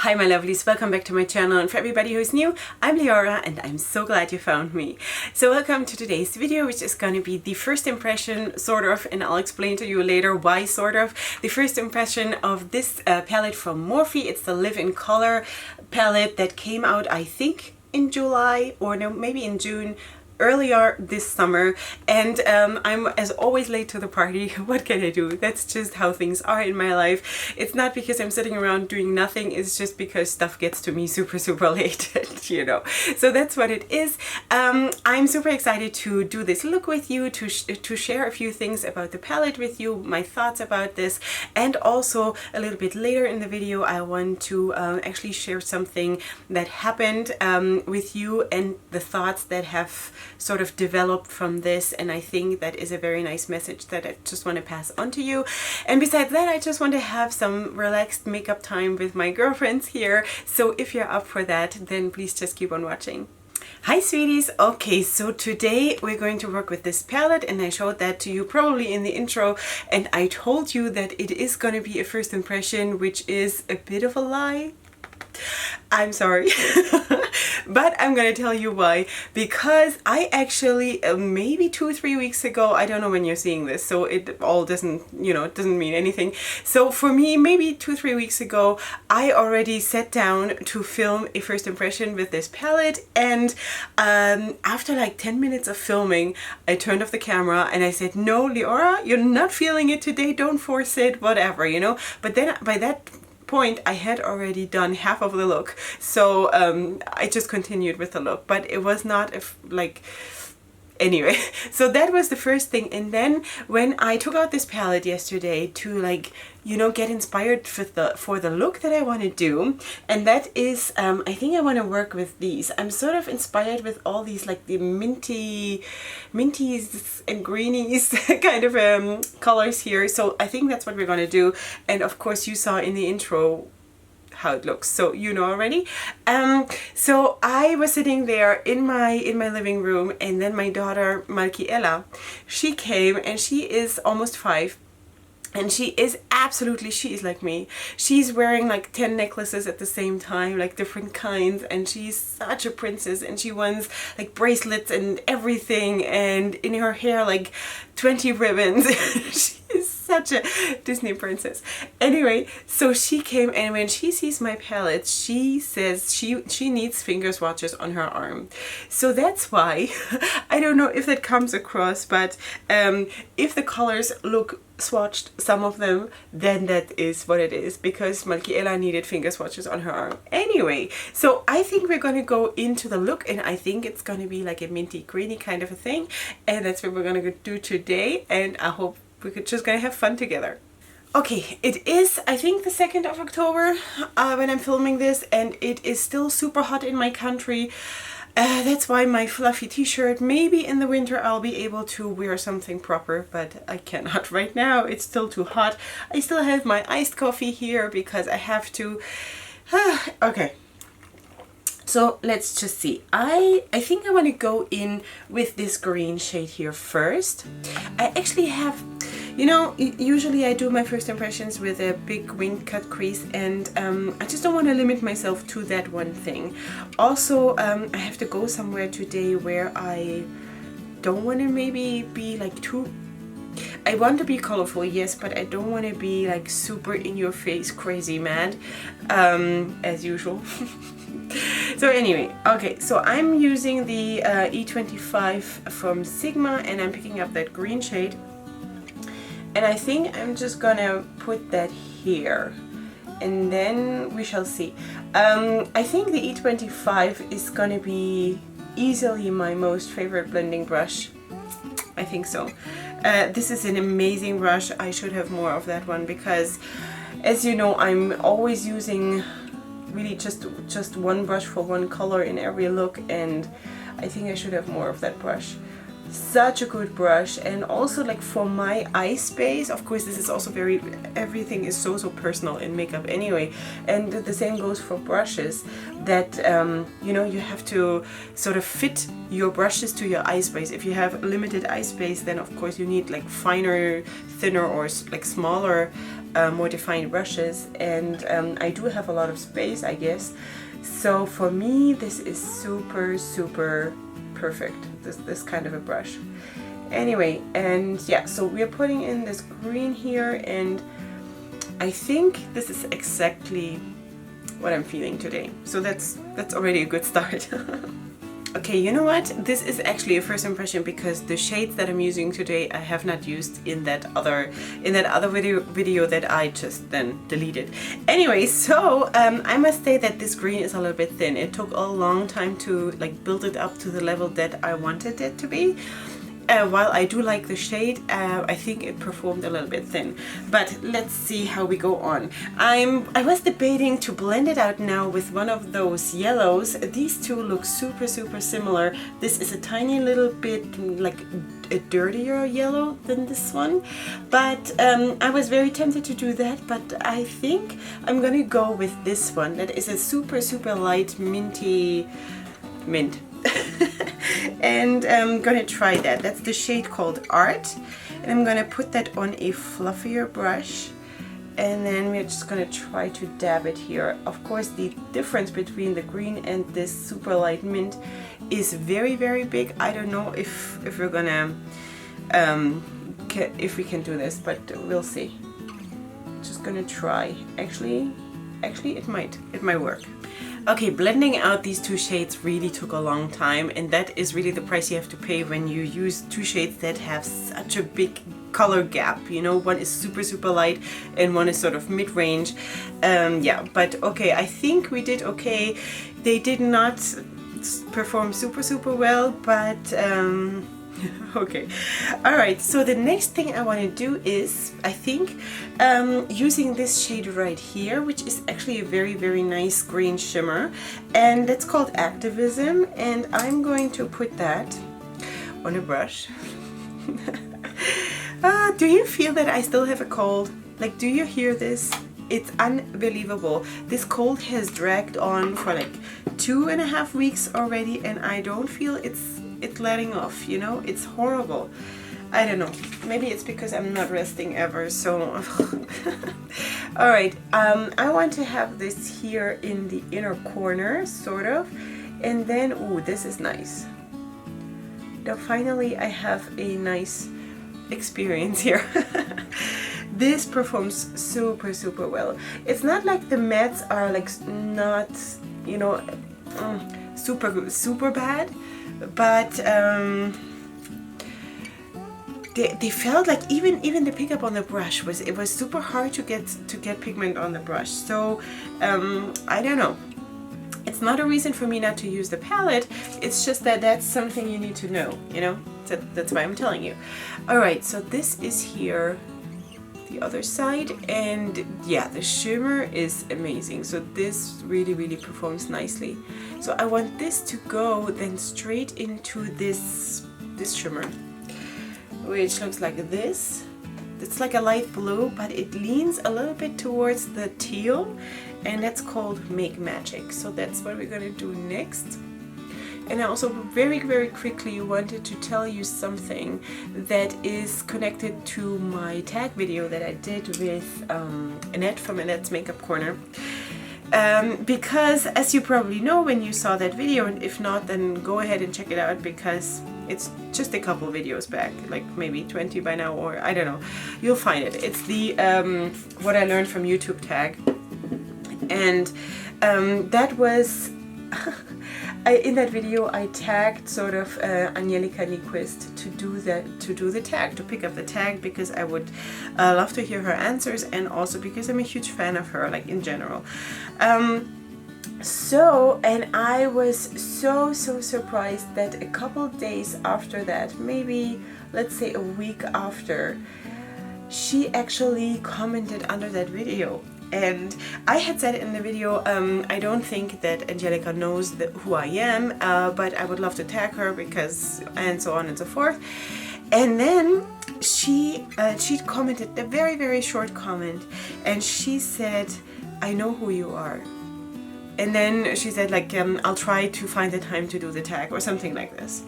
Hi my lovelies, welcome back to my channel, and for everybody who's new, I'm Leorah and I'm so glad you found me. So welcome to today's video, which is going to be the first impression, sort of, and I'll explain to you later why sort of, the first impression of this palette from Morphe. It's the Live in Color palette that came out, I think, in July, or no, maybe in June, earlier this summer, and I'm as always late to the party. What can I do? That's just how things are in my life. It's not because I'm sitting around doing nothing, it's just because stuff gets to me super late, you know. So that's what it is. I'm super excited to do this look with you, to share a few things about the palette with you, my thoughts about this, and also a little bit later in the video I want to actually share something that happened with you and the thoughts that have sort of developed from this, and I think that is a very nice message that I just want to pass on to you. And besides that, I just want to have some relaxed makeup time with my girlfriends here, so if you're up for that, then please just keep on watching. Hi sweeties! Okay, so today we're going to work with this palette, and I showed that to you probably in the intro, and I told you that it is going to be a first impression, which is a bit of a lie. I'm sorry, but I'm gonna tell you why. Because I actually, maybe 2-3 weeks ago, I don't know when you're seeing this, so it all doesn't, you know, it doesn't mean anything. So for me, maybe 2-3 weeks ago, I already sat down to film a first impression with this palette, and after like 10 minutes of filming, I turned off the camera and I said, no, Leorah, you're not feeling it today, don't force it, whatever, you know. But then by that point I had already done half of the look, so I just continued with the look, but it was not like anyway. So that was the first thing. And then when I took out this palette yesterday to, like, you know, get inspired for the look that I want to do, and that is I think I want to work with these. I'm sort of inspired with all these, like, the minties and greenies kind of colors here, so I think that's what we're gonna do. And of course you saw in the intro how it looks, so you know already. So I was sitting there in my living room, and then my daughter Micellar, she came, and she is almost 5. And she is like me. She's wearing like 10 necklaces at the same time, like different kinds, and she's such a princess, and she wants like bracelets and everything, and in her hair like 20 ribbons. She's such a Disney princess. Anyway, so she came, and when she sees my palette, she says she needs finger swatches on her arm. So that's why, I don't know if that comes across, but if the colors look swatched, some of them, then that is what it is, because Micellar needed finger swatches on her arm. Anyway, so I think we're gonna go into the look, and I think it's gonna be like a minty greeny kind of a thing, and that's what we're gonna do today, and I hope we're just gonna have fun together. Okay, it is, I think, the 2nd of October when I'm filming this, and it is still super hot in my country. That's why my fluffy t-shirt, maybe in the winter I'll be able to wear something proper, but I cannot right now. It's still too hot. I still have my iced coffee here because I have to. Okay. So let's just see. I think I want to go in with this green shade here first. I actually have, you know, usually I do my first impressions with a big wing cut crease, and I just don't want to limit myself to that one thing. Also, I have to go somewhere today where I don't want to maybe be like too... I want to be colorful, yes, but I don't want to be like super in your face crazy mad, as usual. So anyway, okay, so I'm using the E25 from Sigma, and I'm picking up that green shade, and I think I'm just gonna put that here, and then we shall see. I think the E25 is gonna be easily my most favorite blending brush. I think so. This is an amazing brush. I should have more of that one, because as you know, I'm always using really just one brush for one color in every look, and I think I should have more of that brush. such a good brush. And also like for my eye space, of course this is also very, everything is so personal in makeup anyway, and the same goes for brushes, that you know, you have to sort of fit your brushes to your eye space. If you have limited eye space, then of course you need like finer, thinner, or like smaller, more defined brushes, and I do have a lot of space, I guess. So for me this is super perfect, this kind of a brush. Anyway, and yeah, so we're putting in this green here, and I think this is exactly what I'm feeling today. So that's already a good start. Okay, you know what? This is actually a first impression, because the shades that I'm using today I have not used in that other video that I just then deleted. Anyway, so I must say that this green is a little bit thin. It took a long time to like build it up to the level that I wanted it to be. While I do like the shade, I think it performed a little bit thin. But let's see how we go on. I was debating to blend it out now with one of those yellows. These two look super similar. This is a tiny little bit like a dirtier yellow than this one. But I was very tempted to do that, but I think I'm gonna go with this one. That is a super light minty mint. And I'm gonna try that. That's the shade called Art, and I'm gonna put that on a fluffier brush, and then we're just gonna try to dab it here. Of course, the difference between the green and this super light mint is very big. I don't know if we're gonna if we can do this, but we'll see. Just gonna try. Actually it might work. Okay, blending out these two shades really took a long time, and that is really the price you have to pay when you use two shades that have such a big color gap. You know, one is super light and one is sort of mid-range. Yeah, but okay, I think we did okay. They did not perform super well, but okay. Alright, so the next thing I want to do is, I think, using this shade right here, which is actually a very nice green shimmer, and that's called Activism, and I'm going to put that on a brush. Do you feel that I still have a cold? Like, do you hear this? It's unbelievable. This cold has dragged on for like 2.5 weeks already, and I don't feel it's letting off, you know. It's horrible. I don't know, maybe it's because I'm not resting ever, so all right, I want to have this here in the inner corner, sort of, and then, oh, this is nice. Now finally I have a nice experience here. This performs super well. It's not like the mattes are like not, you know, super bad, but they felt like even the pickup on the brush was super hard to get pigment on the brush. So I don't know. It's not a reason for me not to use the palette. It's just that that's something you need to know, you know. So that's why I'm telling you. All right, so this is here, the other side, and yeah, the shimmer is amazing. So this really performs nicely. So I want this to go then straight into this shimmer, which looks like this. It's like a light blue, but it leans a little bit towards the teal, and that's called Make Magic. So that's what we're gonna do next. And I also very quickly wanted to tell you something that is connected to my tag video that I did with Annette from Annette's Makeup Corner. Because as you probably know when you saw that video, and if not, then go ahead and check it out, because it's just a couple videos back, like maybe 20 by now, or I don't know. You'll find it. It's the What I Learned from YouTube tag, and that was in that video I tagged sort of Angelica Nyquist to do the tag, to pick up the tag, because I would love to hear her answers, and also because I'm a huge fan of her, like in general. So, and I was so surprised that a couple days after that, maybe let's say a week after, she actually commented under that video. And I had said in the video, I don't think that Angelica knows who I am, but I would love to tag her because, and so on and so forth. And then she commented a very, very short comment, and she said, I know who you are. And then she said, like, I'll try to find the time to do the tag or something like this.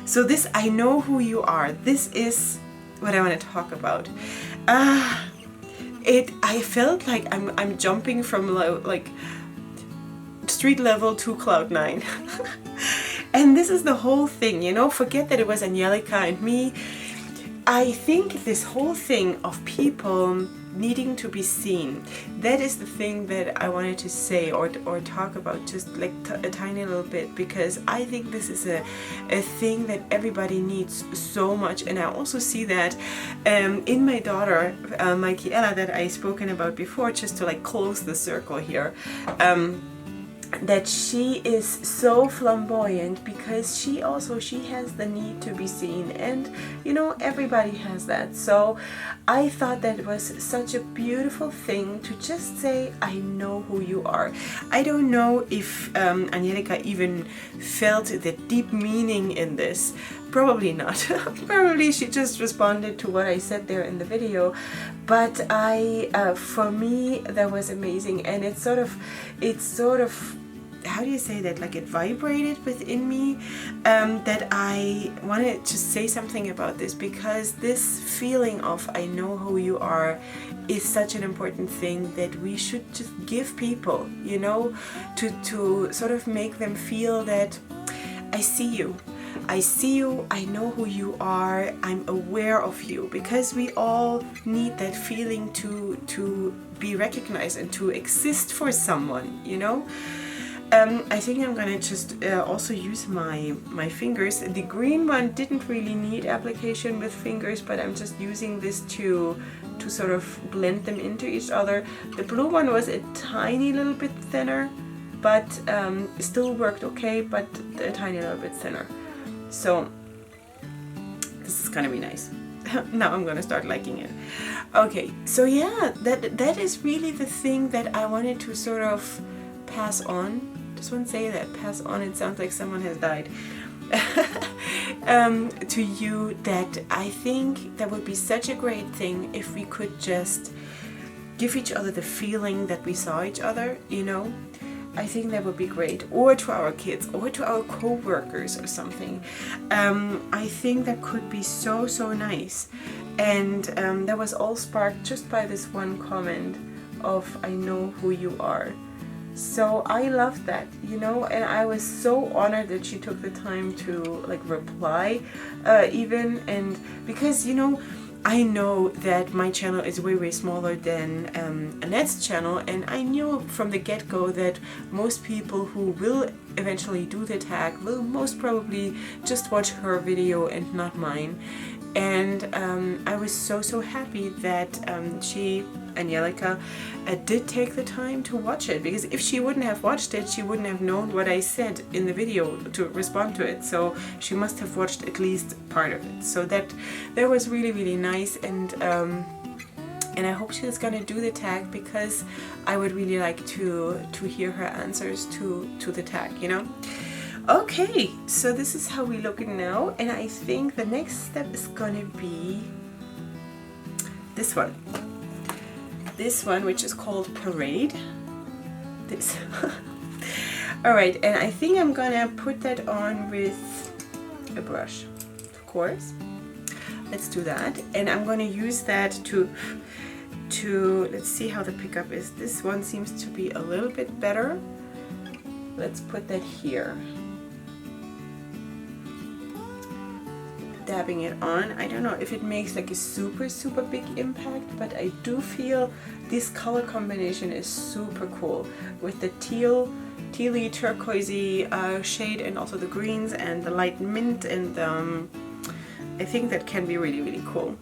So this, I know who you are, this is what I want to talk about. I felt like I'm jumping from like street level to cloud 9. And this is the whole thing, you know, forget that it was Angelica and me. I think this whole thing of people needing to be seen, that is the thing that I wanted to say or talk about just like a tiny little bit, because I think this is a thing that everybody needs so much. And I also see that in my daughter Micellar, that I've spoken about before, just to like close the circle here, that she is so flamboyant because she has the need to be seen, and you know, everybody has that. So I thought that it was such a beautiful thing to just say, I know who you are. I don't know if Angelica even felt the deep meaning in this. Probably not. Probably she just responded to what I said there in the video. But for me, that was amazing, and it's sort of how do you say that, like it vibrated within me, that I wanted to say something about this, because this feeling of I know who you are is such an important thing that we should just give people, you know, to sort of make them feel that I see you, I know who you are, I'm aware of you, because we all need that feeling to be recognized and to exist for someone, you know. I think I'm gonna just also use my fingers. The green one didn't really need application with fingers, but I'm just using this to sort of blend them into each other. The blue one was a tiny little bit thinner, but still worked okay, but a tiny little bit thinner. So this is gonna be nice. Now I'm gonna start liking it. Okay, so yeah, that is really the thing that I wanted to sort of pass on. Just want to say that, pass on, it sounds like someone has died. To you, that I think that would be such a great thing if we could just give each other the feeling that we saw each other, you know. I think that would be great. Or to our kids, or to our co-workers or something. I think that could be so nice. And that was all sparked just by this one comment of I know who you are. So I love that, you know, and I was so honored that she took the time to like reply even, and because, you know, I know that my channel is way smaller than Annette's channel, and I knew from the get-go that most people who will eventually do the tag will most probably just watch her video and not mine. And I was so happy that Angelica did take the time to watch it, because if she wouldn't have watched it, she wouldn't have known what I said in the video to respond to it. So she must have watched at least part of it. So that was really nice, and I hope she's gonna do the tag, because I would really like to hear her answers to the tag, you know. Okay, so this is how we look now, and I think the next step is gonna be this one. This one, which is called Parade. This. Alright, and I think I'm gonna put that on with a brush, of course. Let's do that, and I'm gonna use that to let's see how the pickup is. This one seems to be a little bit better. Let's put that here. Dabbing it on. I don't know if it makes like a super big impact, but I do feel this color combination is super cool with the tealy turquoisey shade, and also the greens and the light mint, and I think that can be really cool.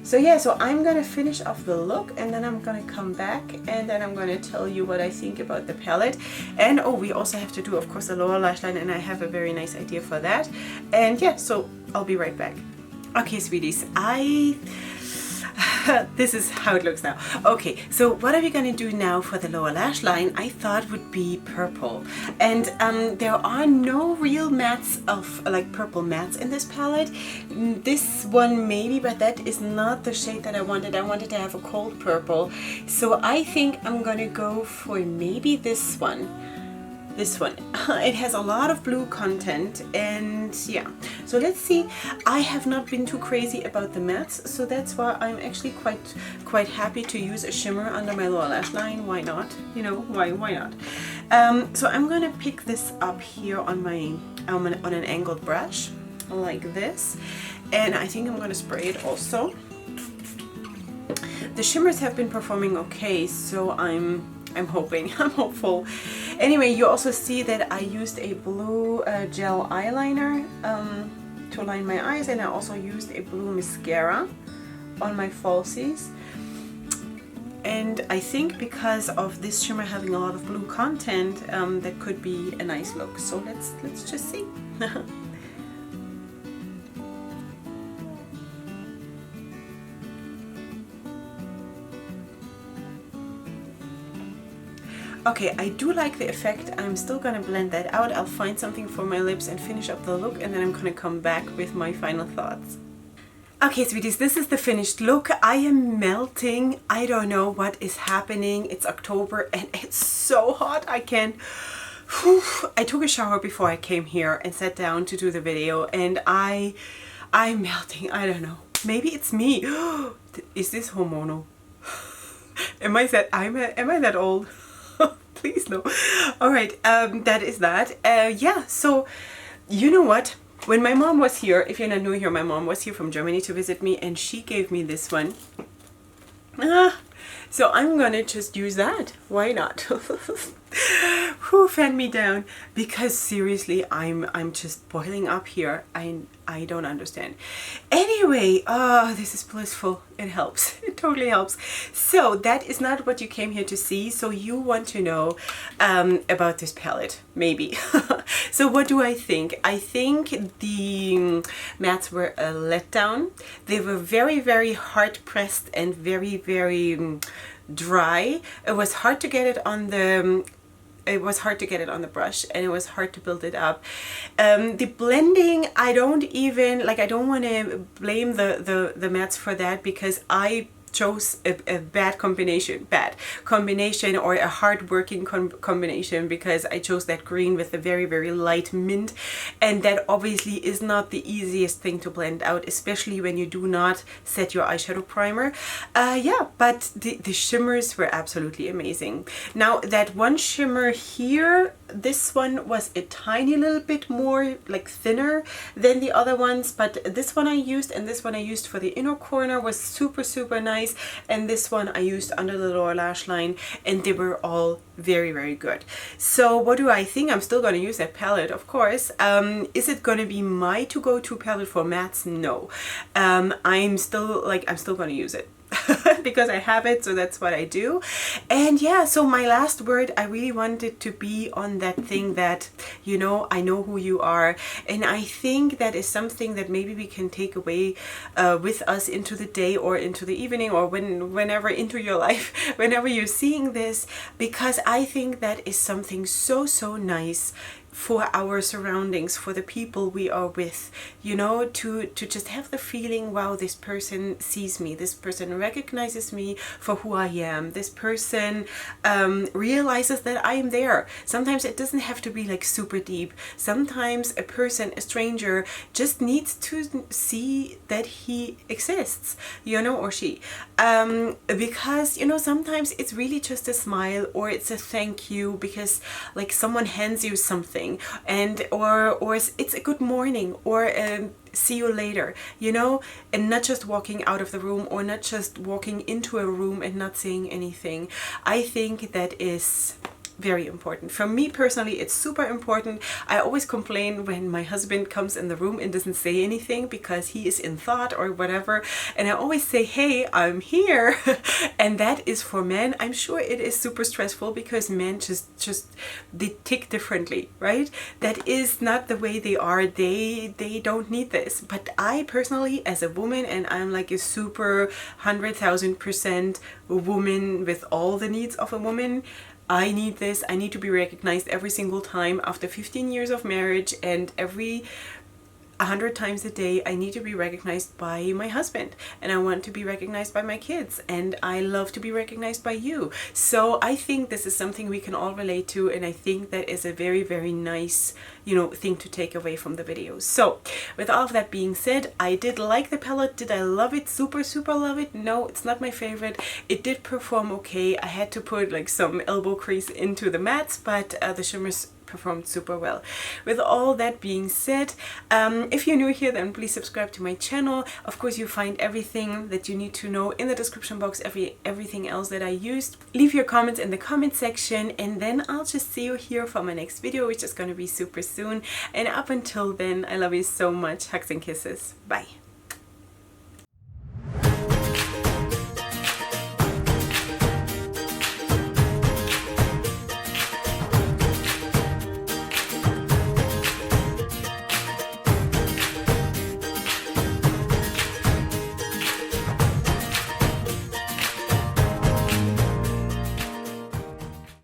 So yeah, so I'm gonna finish off the look, and then I'm gonna come back, and then I'm gonna tell you what I think about the palette. And oh, we also have to do, of course, the lower lash line, and I have a very nice idea for that. And yeah, so I'll be right back. Okay, sweeties, this is how it looks now. Okay, so what are we gonna do now for the lower lash line? I thought would be purple, and there are no real mattes of like purple mattes in this palette. This one maybe, but that is not the shade that I wanted. I wanted to have a cold purple, so I think I'm gonna go for maybe this one. This one. It has a lot of blue content, and yeah, so let's see. I have not been too crazy about the mattes, so that's why I'm actually quite happy to use a shimmer under my lower lash line. Why not? You know, why not? So I'm gonna pick this up here on my on an angled brush like this, and I think I'm gonna spray it also. The shimmers have been performing okay, so I'm hoping, I'm hopeful. Anyway, you also see that I used a blue gel eyeliner to line my eyes, and I also used a blue mascara on my falsies. And I think because of this shimmer having a lot of blue content, that could be a nice look. So let's just see. Okay, I do like the effect. I'm still gonna blend that out. I'll find something for my lips and finish up the look, and then I'm gonna come back with my final thoughts. Okay, sweeties, this is the finished look. I am melting. I don't know what is happening. It's October and it's so hot. I can't. I took a shower before I came here and sat down to do the video, and I'm melting. I don't know. Maybe it's me. Is this hormonal? Am I that old? Please no. All right, that is that. Yeah, so you know what? When my mom was here, if you're not new here, my mom was here from Germany to visit me, and she gave me this one. So I'm gonna just use that. Why not? Who fan me down? Because seriously, I'm just boiling up here. I don't understand. Anyway, this is blissful. It helps. It totally helps. So that is not what you came here to see. So you want to know about this palette, maybe. So what do I think? I think the mattes were a letdown. They were very, very hard pressed and very, very dry. It was hard to get it on the brush, and it was hard to build it up. The blending, I don't want to blame the mattes for that, because I chose a bad combination or a hard working combination, because I chose that green with a very, very light mint, and that obviously is not the easiest thing to blend out, especially when you do not set your eyeshadow primer. Yeah, but the shimmers were absolutely amazing. Now that one shimmer here, this one was a tiny little bit more like thinner than the other ones, but this one I used, and this one I used for the inner corner, was super, super nice, and this one I used under the lower lash line, and they were all very, very good. So what do I think? I'm still going to use that palette, of course. Is it going to be my to-go-to palette for mattes? No. I'm still going to use it. Because I have it, so that's what I do. And yeah, so my last word, I really wanted to be on that thing that, you know, I know who you are, and I think that is something that maybe we can take away with us into the day or into the evening, or whenever into your life, whenever you're seeing this, because I think that is something so, so nice for our surroundings, for the people we are with, you know, to just have the feeling, wow, this person sees me, this person recognizes me for who I am, this person realizes that I'm there. Sometimes it doesn't have to be like super deep. Sometimes a person, a stranger, just needs to see that he exists, you know, or she, because, you know, sometimes it's really just a smile, or it's a thank you because like someone hands you something, and or it's a good morning, or see you later, you know, and not just walking out of the room, or not just walking into a room and not saying anything. I think that is very important. For me personally, it's super important. I always complain when my husband comes in the room and doesn't say anything because he is in thought or whatever, and I always say, hey, I'm here. And that is for men. I'm sure it is super stressful because men just they tick differently, right? That is not the way they are. They don't need this. But I personally, as a woman, and I'm like a super 100,000% woman with all the needs of a woman, I need this. I need to be recognized every single time after 15 years of marriage, and every 100 times a day I need to be recognized by my husband, and I want to be recognized by my kids, and I love to be recognized by you. So I think this is something we can all relate to, and I think that is a very, very nice, you know, thing to take away from the videos. So with all of that being said, I did like the palette. Did I love it? Super love it? No, it's not my favorite. It did perform okay. I had to put like some elbow crease into the mattes, but the shimmers performed super well. With all that being said, if you're new here, then please subscribe to my channel. Of course, you find everything that you need to know in the description box, everything else that I used. Leave your comments in the comment section, and then I'll just see you here for my next video, which is going to be super soon. And up until then, I love you so much. Hugs and kisses. Bye.